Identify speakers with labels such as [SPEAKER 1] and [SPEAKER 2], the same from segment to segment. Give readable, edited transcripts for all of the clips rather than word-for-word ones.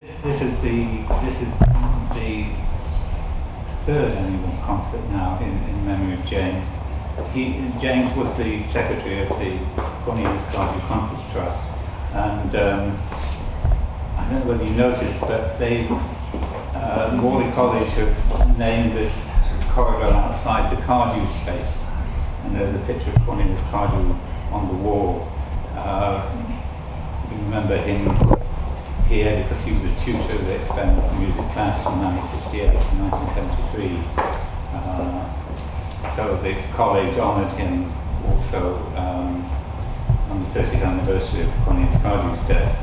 [SPEAKER 1] This is the third annual concert now in memory of James. James was the secretary of the Cornelius Cardew Concerts Trust, and I don't know whether you noticed, but Morley College have named this corridor outside the Cardew space, and there's a picture of Cornelius Cardew on the wall. You remember him here because he was a tutor of the experimental music class from 1968 to 1973. So the college honoured him also on the 30th anniversary of Cornelius Cardew's death.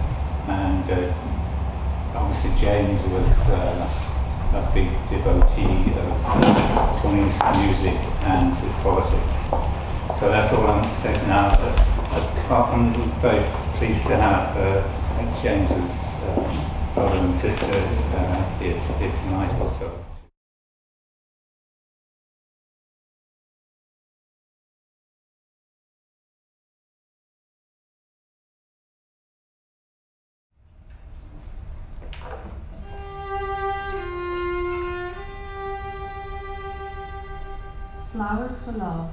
[SPEAKER 1] And obviously James was a big devotee of Cornelius' music and his politics. So that's all I'm going to say for now. But apart from, we're very pleased to have James's brother and sister here tonight also.
[SPEAKER 2] Flowers for Love.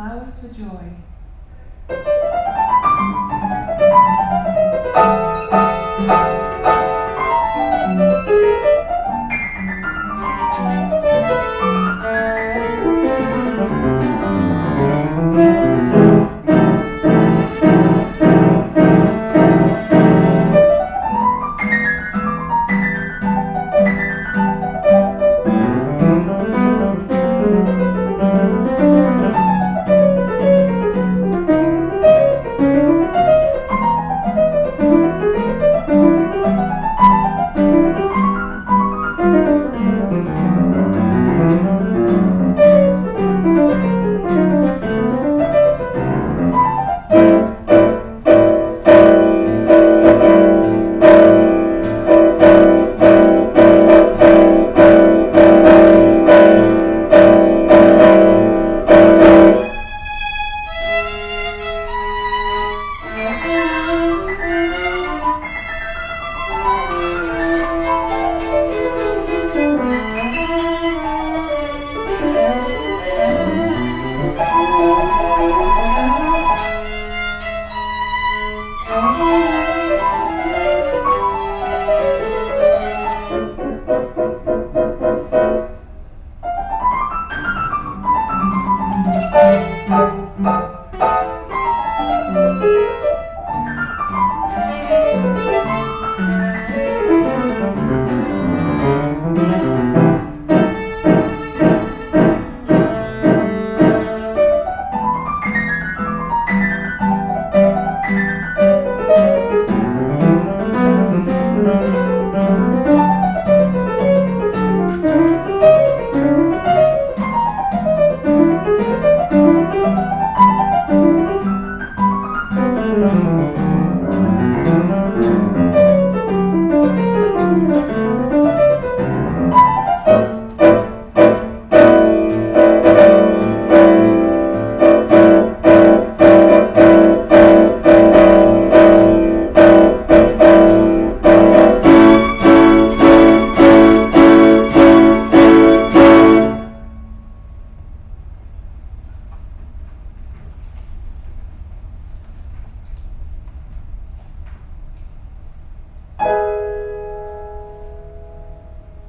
[SPEAKER 2] Flowers for joy.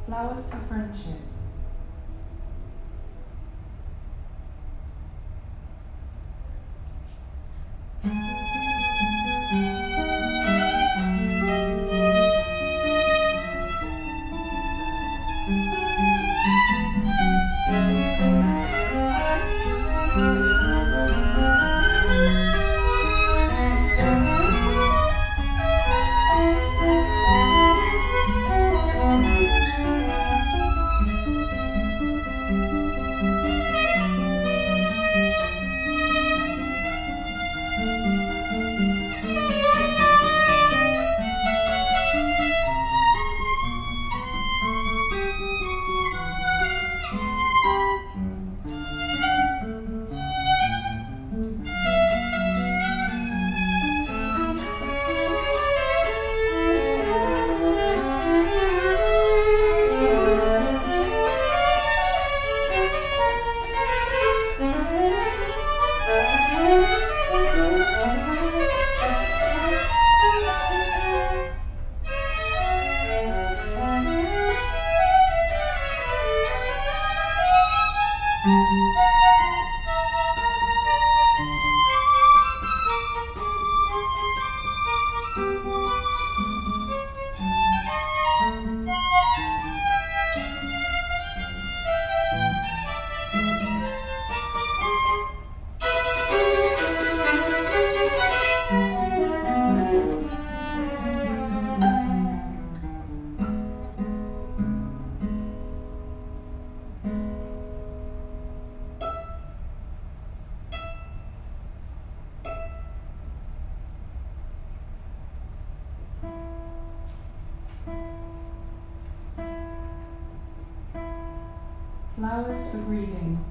[SPEAKER 2] Flowers for friendship. Flowers for grieving.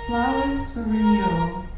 [SPEAKER 2] Flowers for renewal.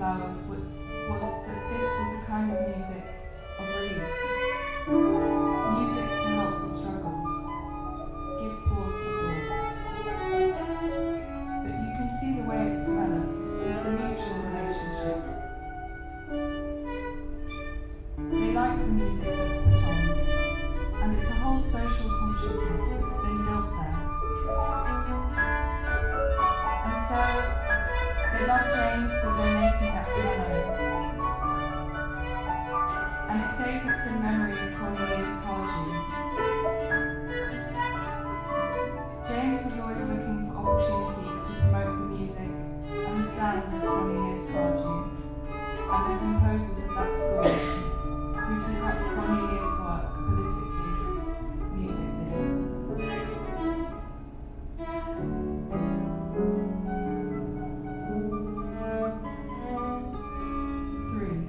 [SPEAKER 2] flowers was that this was a kind of music of relief. Music to help the struggles, give pause for thought. But you can see the way it's developed. It's a mutual relationship. They like the music that's put on, and it's a whole social consciousness that's been built there. And so, they love James for donating that piano. And it says it's in memory of Cornelius Cardew. James was always looking for opportunities to promote the music and the stands of Cornelius Cardew and the composers of that school who took up Cornelius' work politically, musically. 3.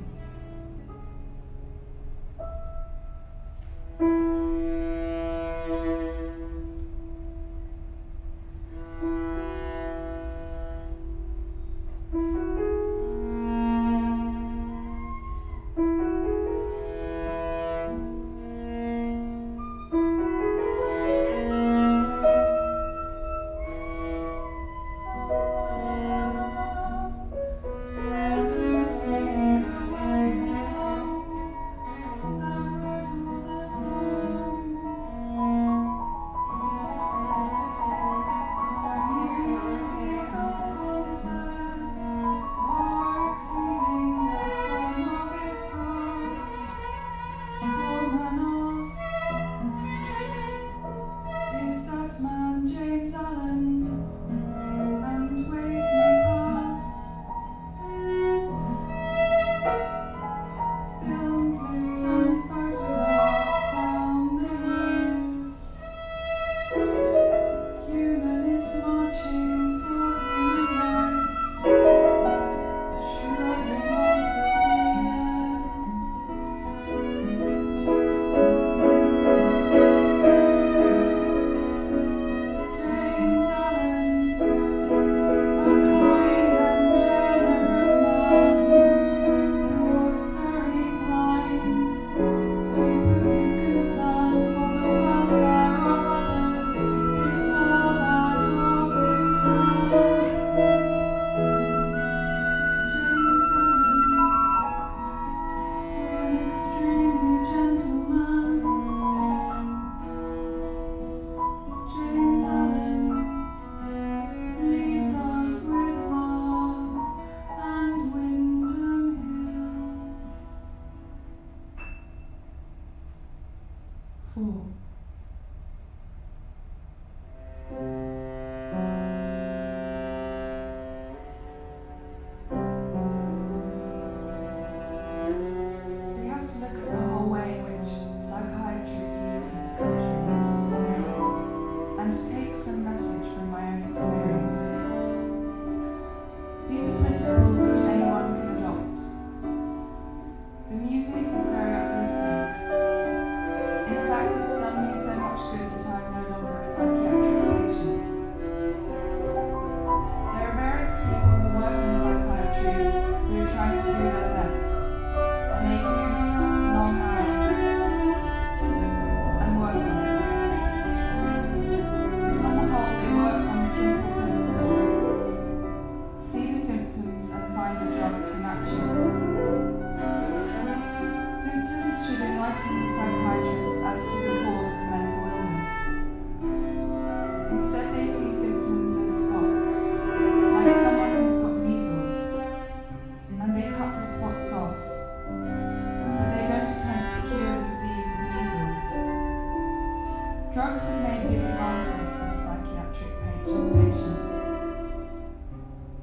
[SPEAKER 2] Drugs have made big advances for the psychiatric patient,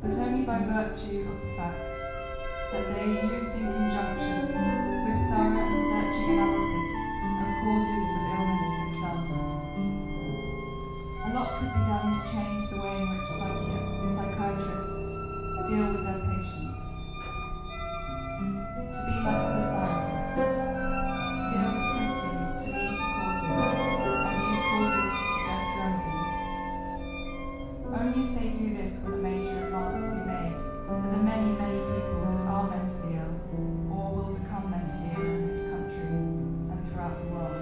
[SPEAKER 2] but only by virtue of the fact that they are used in conjunction with thorough and searching analysis of causes of illness itself. A lot could be done to change the way in which psychiatrists deal with their patients. To be like other scientists, to deal with symptoms, to lead to causes, and use causes to suggest remedies. Only if they do this will a major advance be made for the many, many people that are mentally ill or will become mentally ill in this country and throughout the world.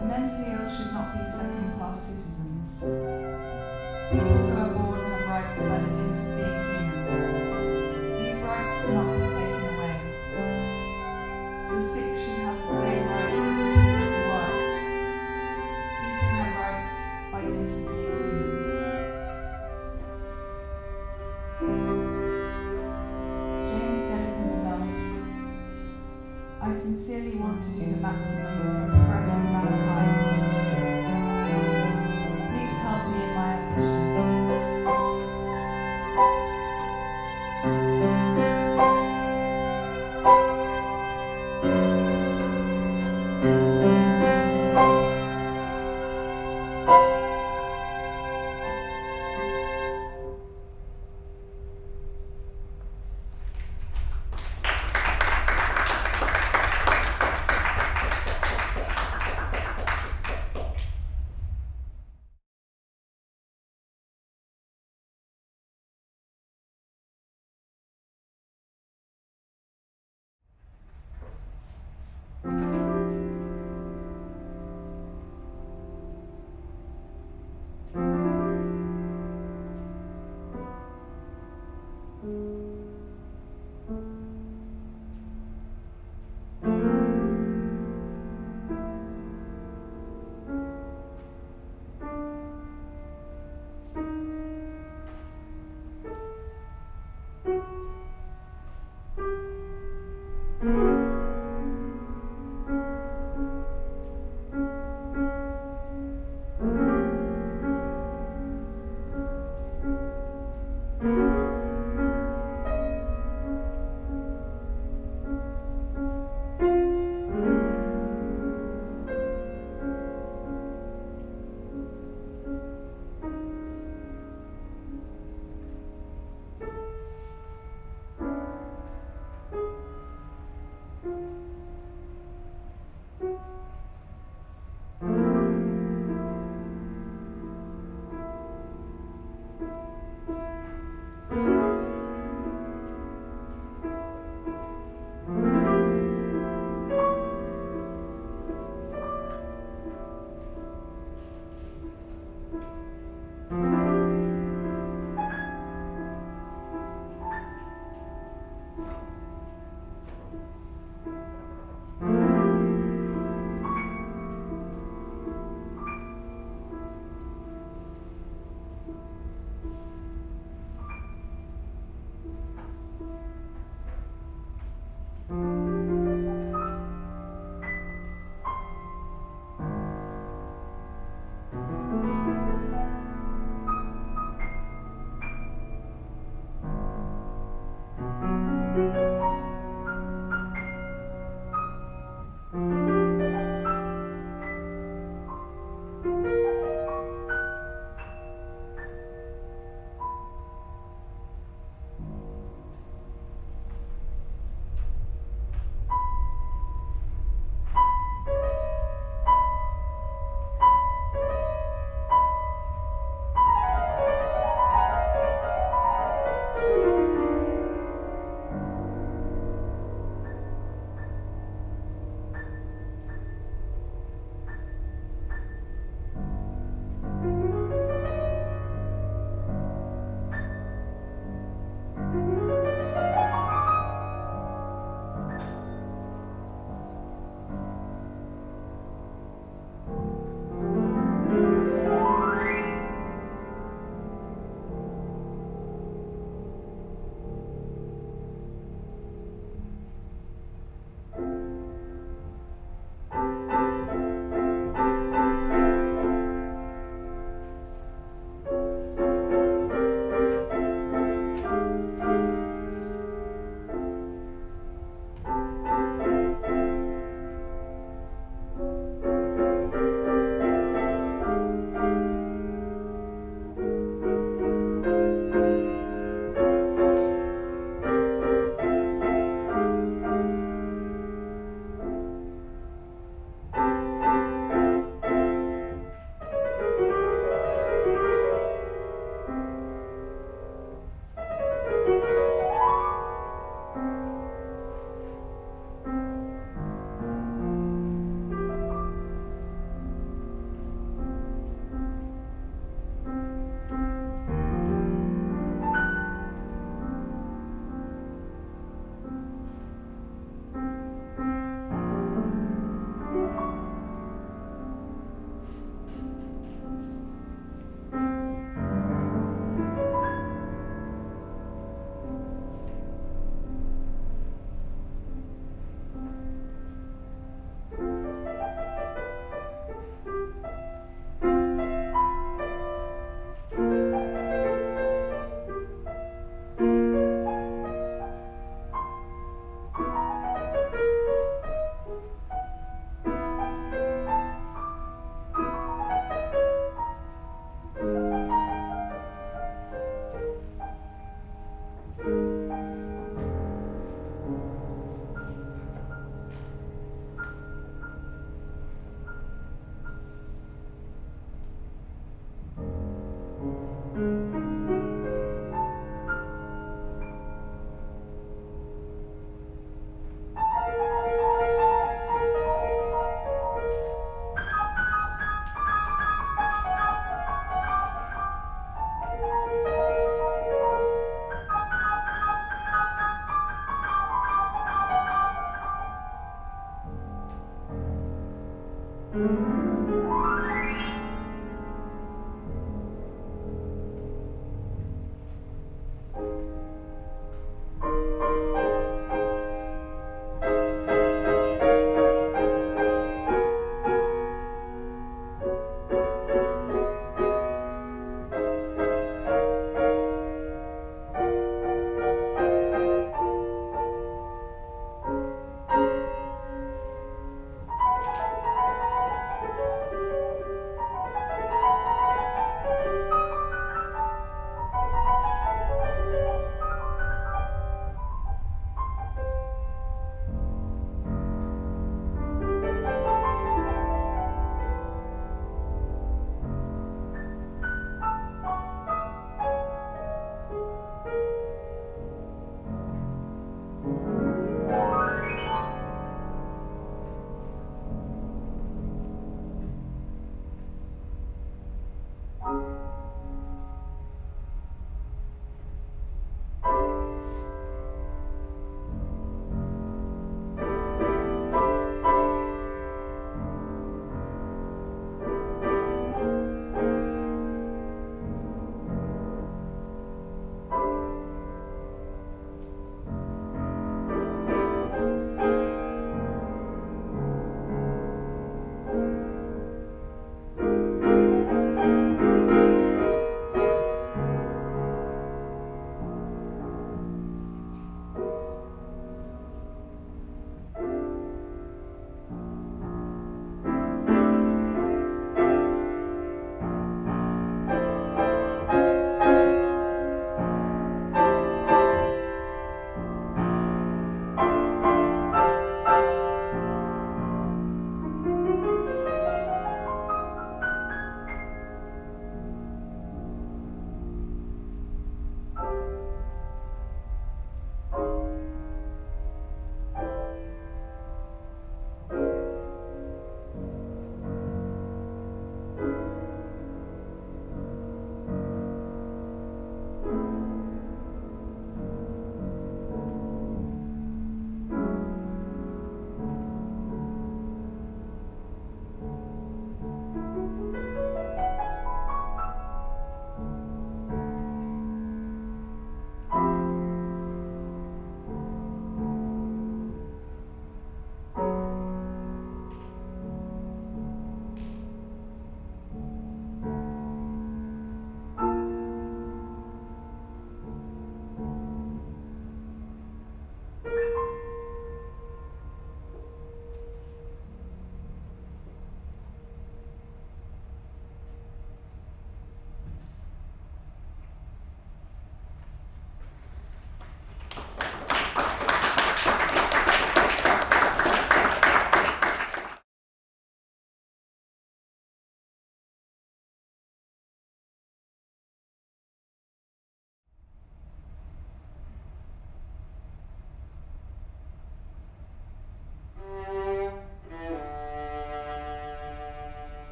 [SPEAKER 2] The mentally ill should not be second-class citizens. People who are born have rights by the dint of being human. These rights cannot be taken away. The sick should have the same rights as the people who work. People have rights by dint of being human. James said of himself, "I sincerely want to do the maximum for progressive mankind. Please help me in my ambition."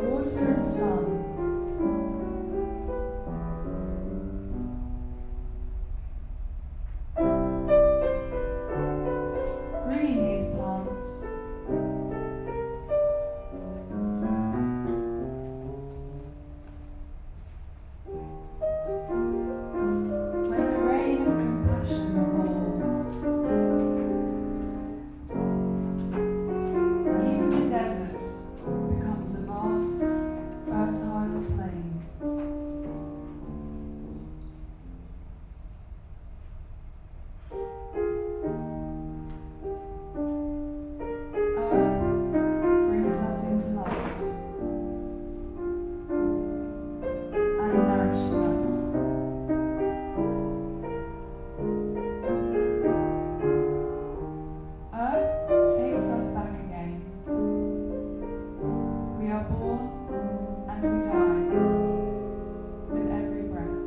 [SPEAKER 2] Water and sun. Green these plants. When the rain of compassion falls, even the desert becomes a vast, fertile plain. Earth brings us into life and nourishes us. Earth takes us back again. We are born and we die with every breath.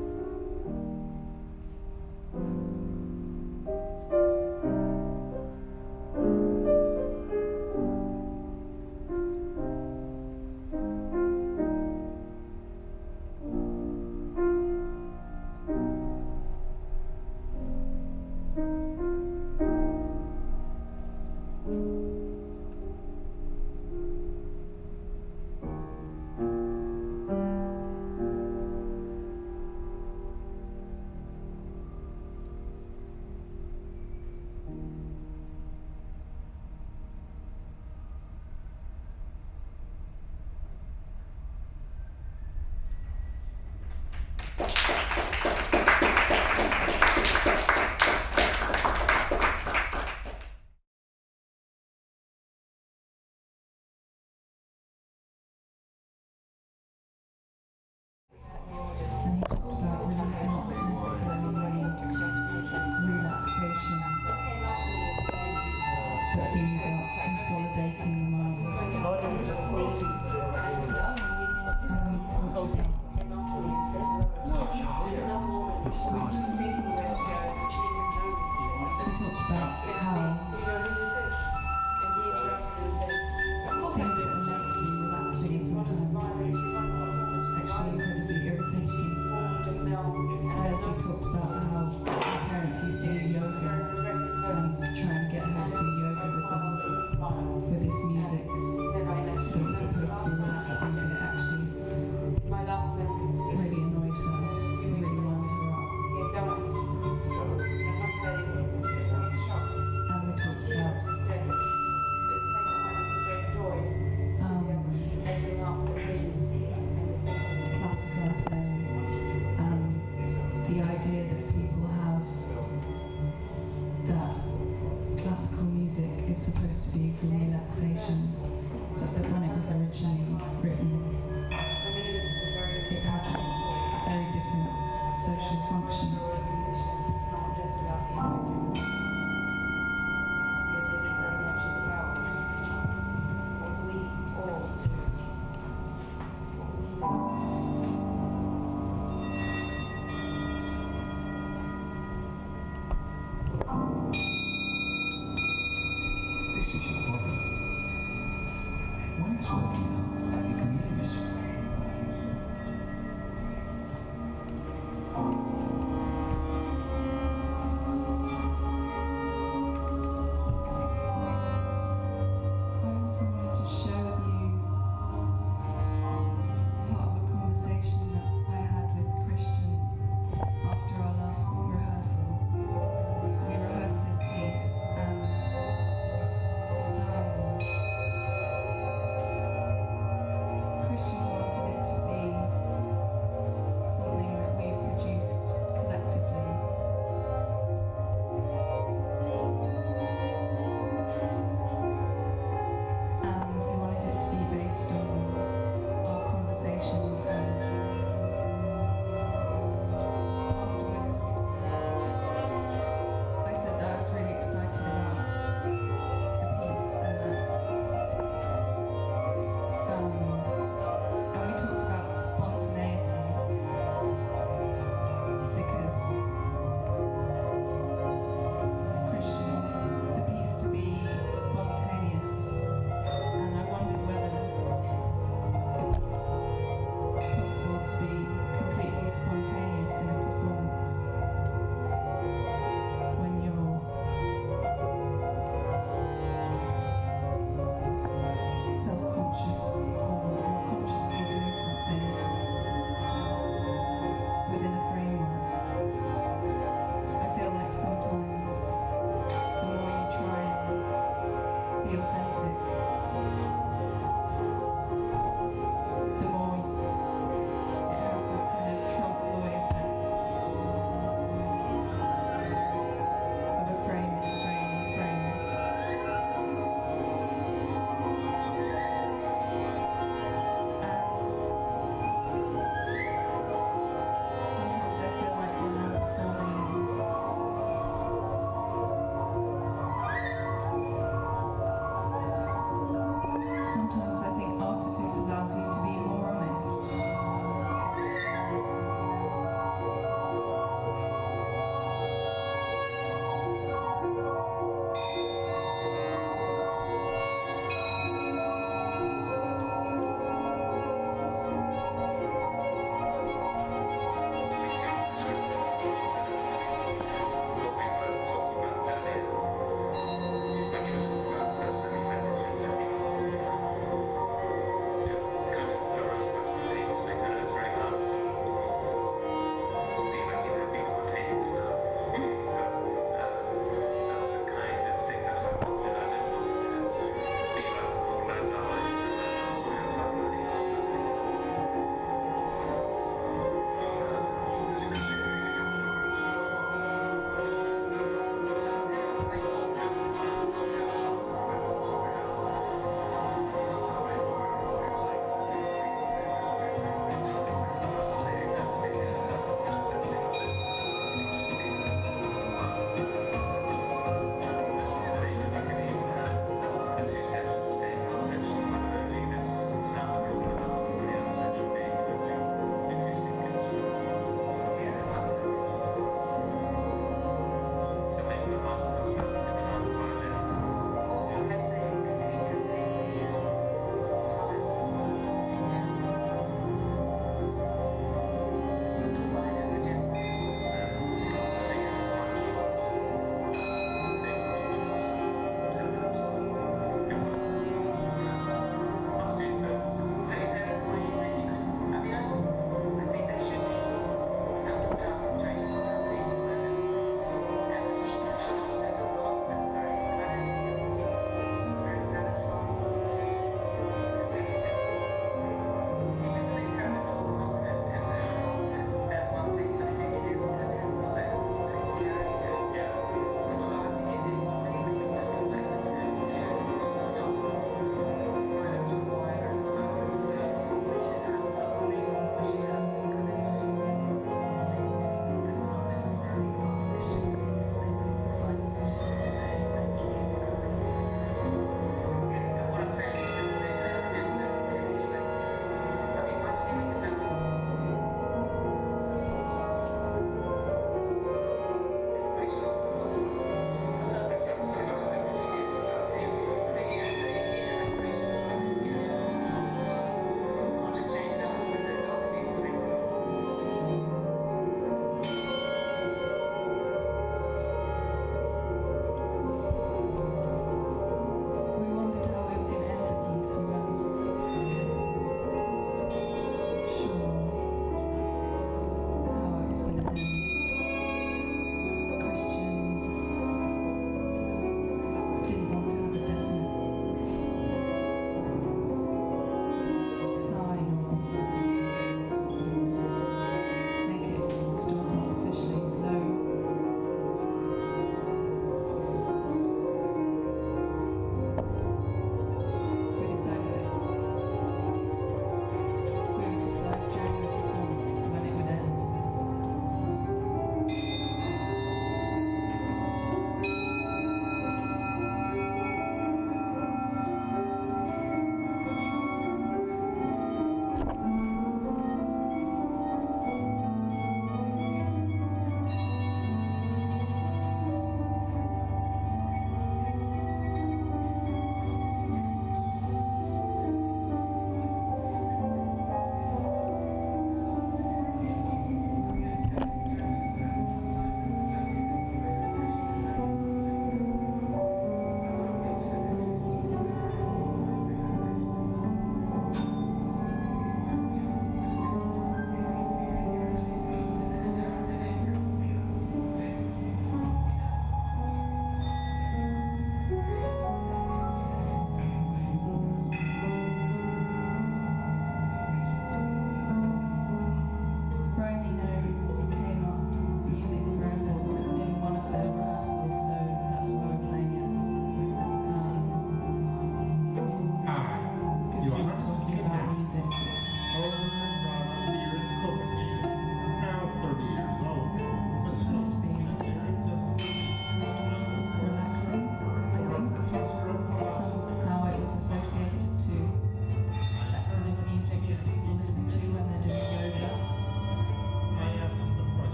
[SPEAKER 2] And he talked about relief not necessarily meaning relaxation, but being about consolidating the mind. And we talked about how things that are meant to be relaxing sometimes actually incredibly irritating. Lesley talked about how her parents used to do yoga and try and get her to do yoga with them with this music that was supposed to be relaxing, and it actually really annoyed her. It really wound her up. And we talked about classical FM and the idea that people have that classical music is supposed to be for relaxation, but that when it was originally written, it had a very different social function.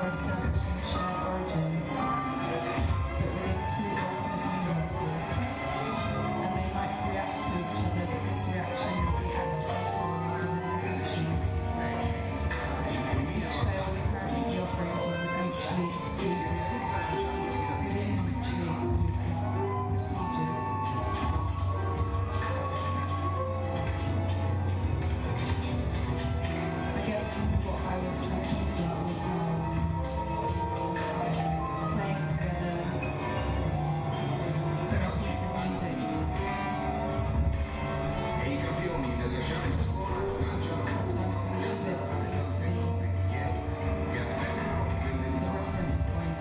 [SPEAKER 2] or establishing a shared origin, but within two ultimate universes, and they might react to each other, but this reaction would be accidental rather than intentional. Because each player would apparently be operating within mutually exclusive procedures. I guess what I was trying to think about was how playing together from a piece of music, sometimes the music seems to be the reference point,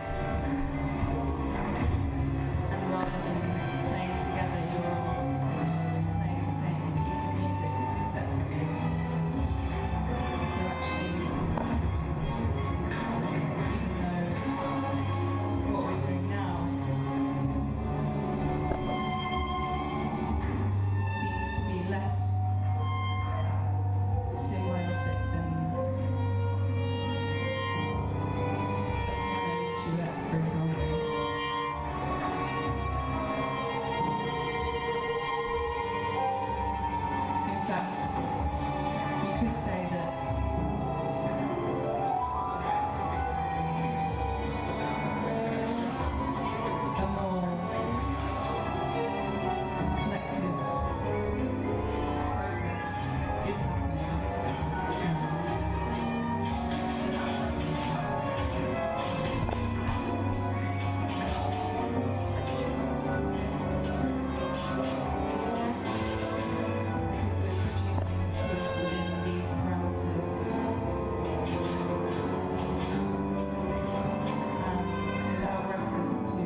[SPEAKER 2] and rather than playing together, you're all playing the same piece of music separately. So actually, even though what we're doing now seems to be less symbiotic than a duet, for example. In fact, you could say that a more collective process is happening now. Because we're producing this piece within these parameters, and without reference to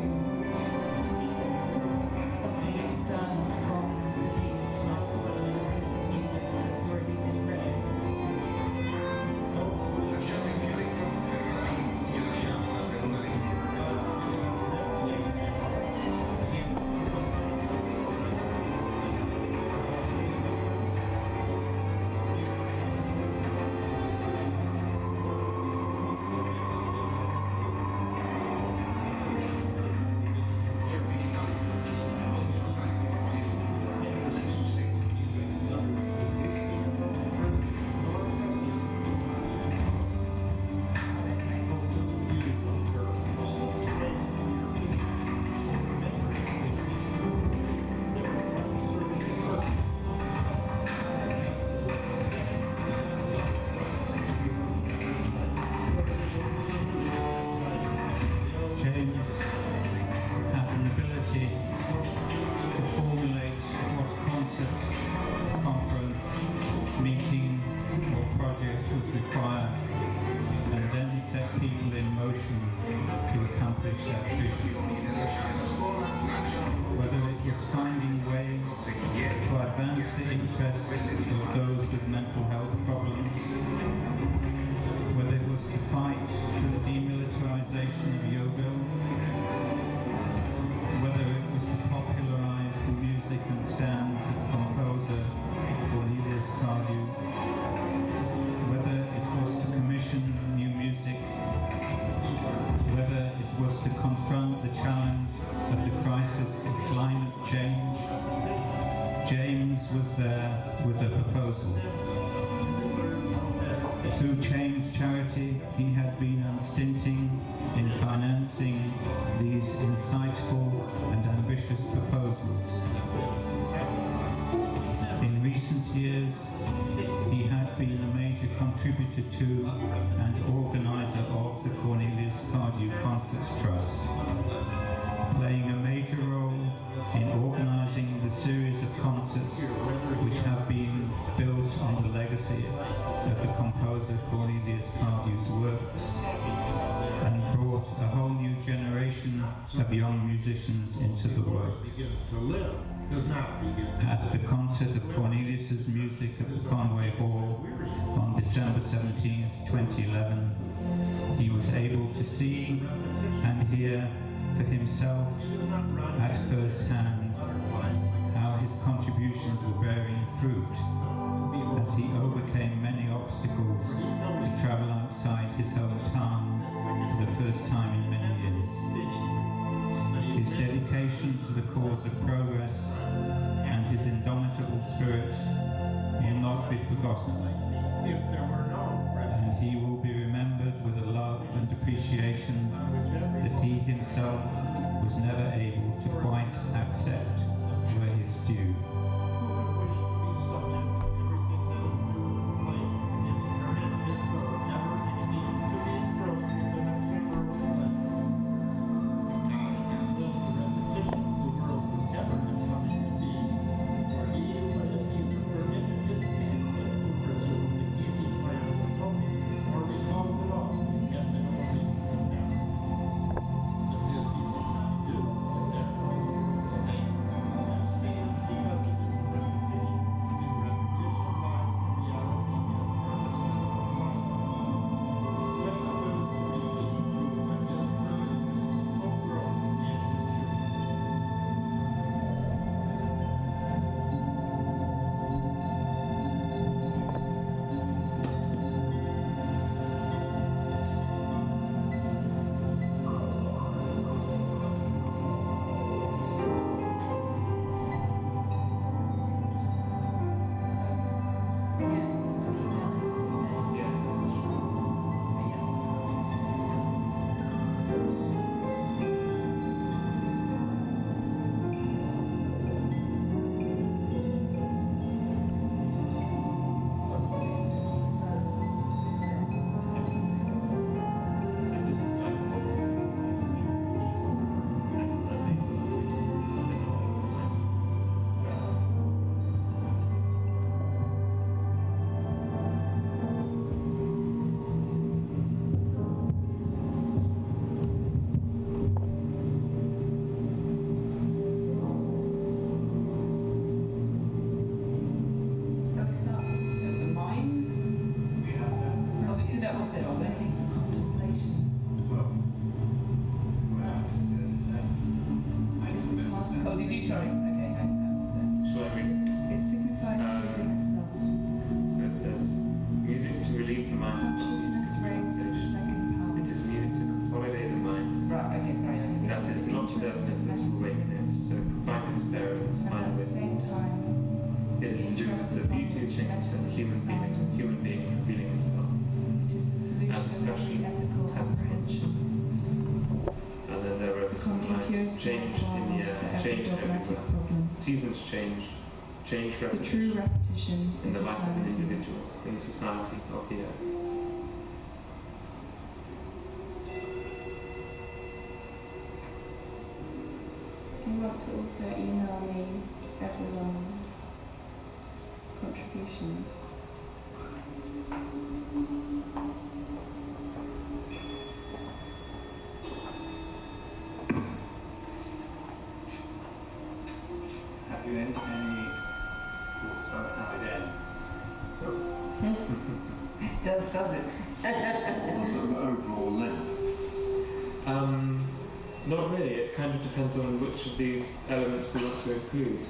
[SPEAKER 2] something external from the piece, like a piece of music that's already been written.
[SPEAKER 1] James had an ability to formulate what concept, conference, meeting or project was required, and then set people in motion to accomplish that vision. Whether it was finding ways to advance the interests of those with mental health problems, whether it was to fight for the demilitarization of yoga, whether it was to popularize the music and stands of composer Cornelius Cardew, whether it was to commission new music, whether it was to confront the challenge of the crisis of climate change, James was there with a proposal. Through Change Charity, he had been unstinting in financing these insightful and ambitious proposals. In recent years, he had been a major contributor to and organizer of the Cornelius Cardew Concerts Trust, playing a major role in organizing the series of concerts which have been built on the legacy of the composer Cornelius Cardew's works, and brought a whole new generation of young musicians into the work. At the concert of Cornelius's music at the Conway Hall on December 17th, 2011, he was able to see and hear for himself at first hand how his contributions were bearing fruit as he overcame many obstacles to travel outside his hometown first time in many years. His dedication to the cause of progress and his indomitable spirit will not be forgotten, and he will be remembered with a love and appreciation that he himself was never able to quite accept were his due.
[SPEAKER 3] Seasons change repetition.
[SPEAKER 2] The true repetition
[SPEAKER 3] in
[SPEAKER 2] is
[SPEAKER 3] the life of an
[SPEAKER 2] eternity.
[SPEAKER 3] individual, in the society of the earth.
[SPEAKER 2] Do you want to also email me everyone's contributions?
[SPEAKER 1] Have you any thoughts about how it ends?
[SPEAKER 4] Does it?
[SPEAKER 5] The overall length.
[SPEAKER 3] Not really. It kind of depends on which of these elements we want to include.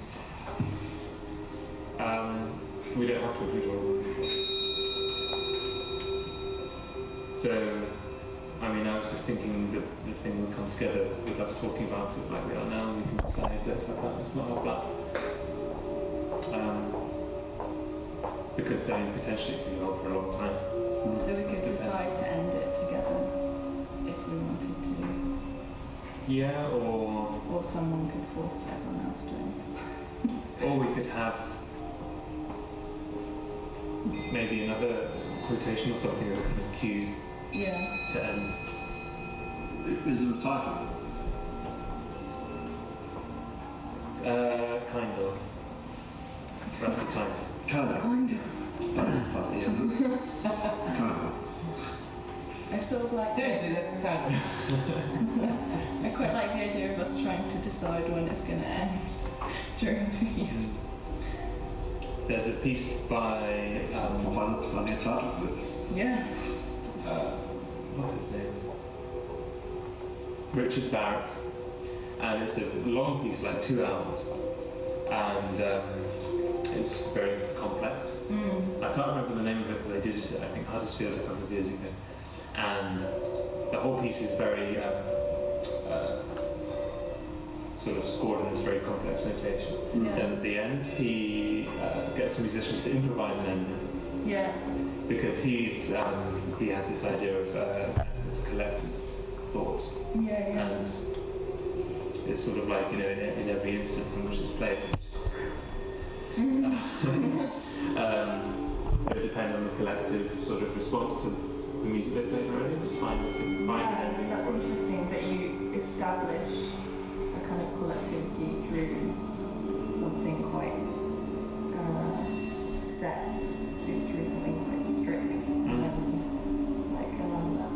[SPEAKER 3] We don't have to include all of them. So, I mean, I was just thinking that the thing would come together with us talking about it like we are now. We can decide, let's have that, let's not have that. Because potentially it can go on for a long time.
[SPEAKER 2] So we could decide to end it together if we wanted to.
[SPEAKER 3] Yeah, or
[SPEAKER 2] someone could force everyone else to end.
[SPEAKER 3] or we could have maybe another quotation or something as a kind of cue to end.
[SPEAKER 5] Is there a title?
[SPEAKER 3] Kind of. That's the title.
[SPEAKER 5] Kind of.
[SPEAKER 2] Kind of.
[SPEAKER 5] That's funny, isn't it? Kind of.
[SPEAKER 2] I sort of like.
[SPEAKER 4] Seriously, that's the title.
[SPEAKER 2] I quite like the idea of us trying to decide when it's going to end during the piece.
[SPEAKER 3] There's a piece by
[SPEAKER 5] Funny a title for it.
[SPEAKER 2] Yeah.
[SPEAKER 3] what's his name? Richard Barrett, and it's a long piece, like 2 hours, and it's very complex. I can't remember the name of it, but they did it at, I think, Huddersfield a couple of years ago, and the whole piece is very sort of scored in this very complex notation.
[SPEAKER 2] Yeah.
[SPEAKER 3] Then at the end, he gets the musicians to improvise an ending.
[SPEAKER 2] Yeah.
[SPEAKER 3] Because he has this idea of collective thought,
[SPEAKER 2] Yeah.
[SPEAKER 3] and it's sort of like, you know, in every instance in which it's played, it would depend on the collective sort of response to the music they played already to find an ending.
[SPEAKER 2] That's interesting that you establish a kind of collectivity through something quite set, through something quite strict, and then like around that.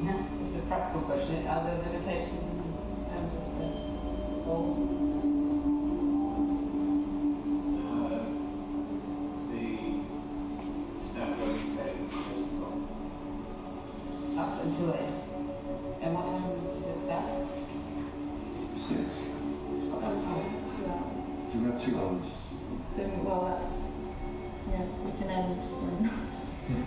[SPEAKER 4] Yeah, it's a practical question. Are there limitations in terms of the whole? Up until 8. And what time does it start?
[SPEAKER 5] 6.
[SPEAKER 2] Oh, so 2 hours.
[SPEAKER 5] So we have 2 hours.
[SPEAKER 2] So, well, that's, yeah, we can end when...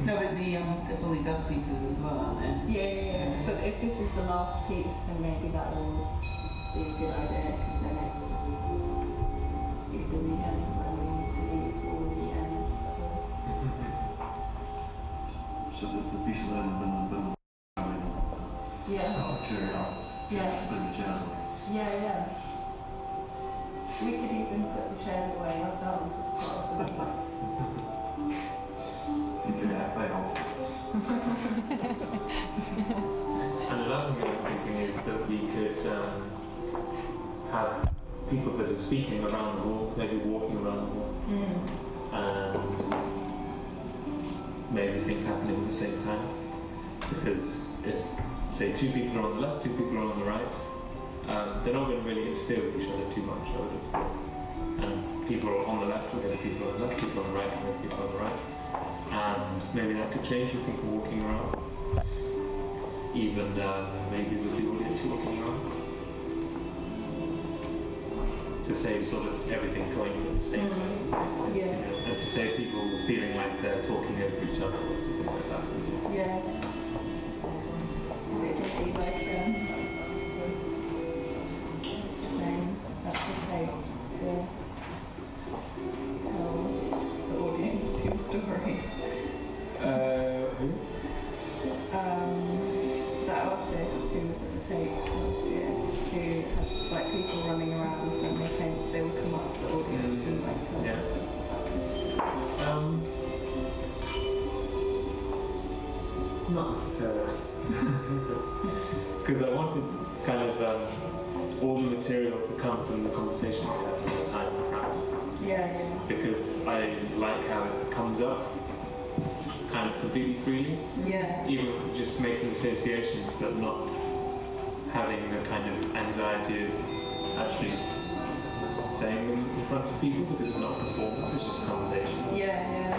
[SPEAKER 4] No, but there's all these other pieces as well, aren't there?
[SPEAKER 2] Yeah. But if this is the last piece, then maybe that will be a good idea, because then it will just be the end when we need to leave, or the end.
[SPEAKER 5] So the piece of land and
[SPEAKER 2] Yeah. Yeah. Yeah. We could even put the chairs away ourselves as part of the class.
[SPEAKER 5] You can have play on.
[SPEAKER 3] And another thing I was thinking is that we could have people that are speaking around the hall, maybe walking around the hall, and maybe things happening at the same time. Because if, say, 2 people are on the left, 2 people are on the right, they're not going to really interfere with each other too much, I would have thought. And people are on the left will get people on the left, people on the right will get people on the right. And maybe that could change with people walking around. Even maybe with the audience walking around. To save sort of everything going at the same time, the same place,
[SPEAKER 2] Yeah.
[SPEAKER 3] you know? And to save people feeling like they're talking over each other or something like that.
[SPEAKER 2] Yeah. Is it going to be like, what's his name? That will take the tell the audience your story.
[SPEAKER 3] Who?
[SPEAKER 2] That artist who was at the Tate last year, who had like people running around and they would come up to the audience and like tell them stuff about this.
[SPEAKER 3] Not necessarily. Because I wanted kind of all the material to come from the conversation we had this time in practice.
[SPEAKER 2] Yeah.
[SPEAKER 3] Because I like how it comes up kind of completely freely.
[SPEAKER 2] Yeah.
[SPEAKER 3] Even just making associations but not having the kind of anxiety of actually saying them in front of people, because it's not a performance, it's just a conversation.
[SPEAKER 2] Yeah.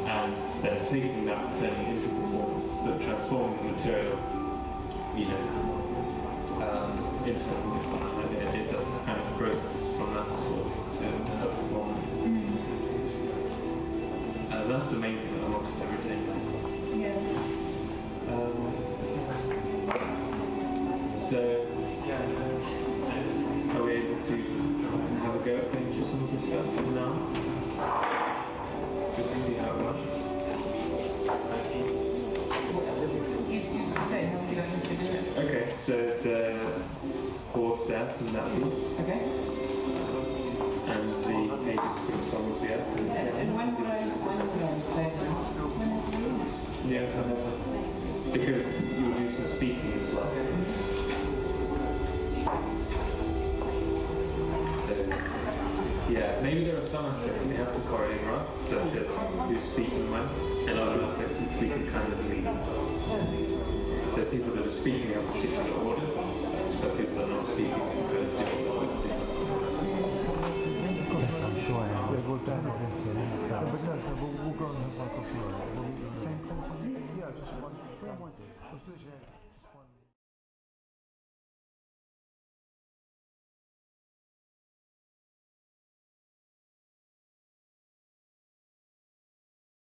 [SPEAKER 3] And then taking that, turning it into performance, but transforming the material, you know, into something different. Like the idea that the kind of process from that source to a performance. That's the main thing that I wanted to retain.
[SPEAKER 2] Yeah.
[SPEAKER 3] So, are we able to have a go at playing through some of this stuff now? Just to see how it works.
[SPEAKER 4] You say how you want us to do it.
[SPEAKER 3] Okay, so the horse there from that piece,
[SPEAKER 4] Okay.
[SPEAKER 3] and the pages from Song of the Earth.
[SPEAKER 4] And when would I play them?
[SPEAKER 3] Yeah, whenever. Because you'll do some speaking as well. So, yeah, maybe there are some aspects that you have to choreograph, such as who's speaking when, and other aspects which we can kind of lead. So people that are speaking have a particular order, but people that are not speaking have a different order.
[SPEAKER 6] I'm sure we'll definitely see it. We'll go and have lots of same content. Yeah, just one.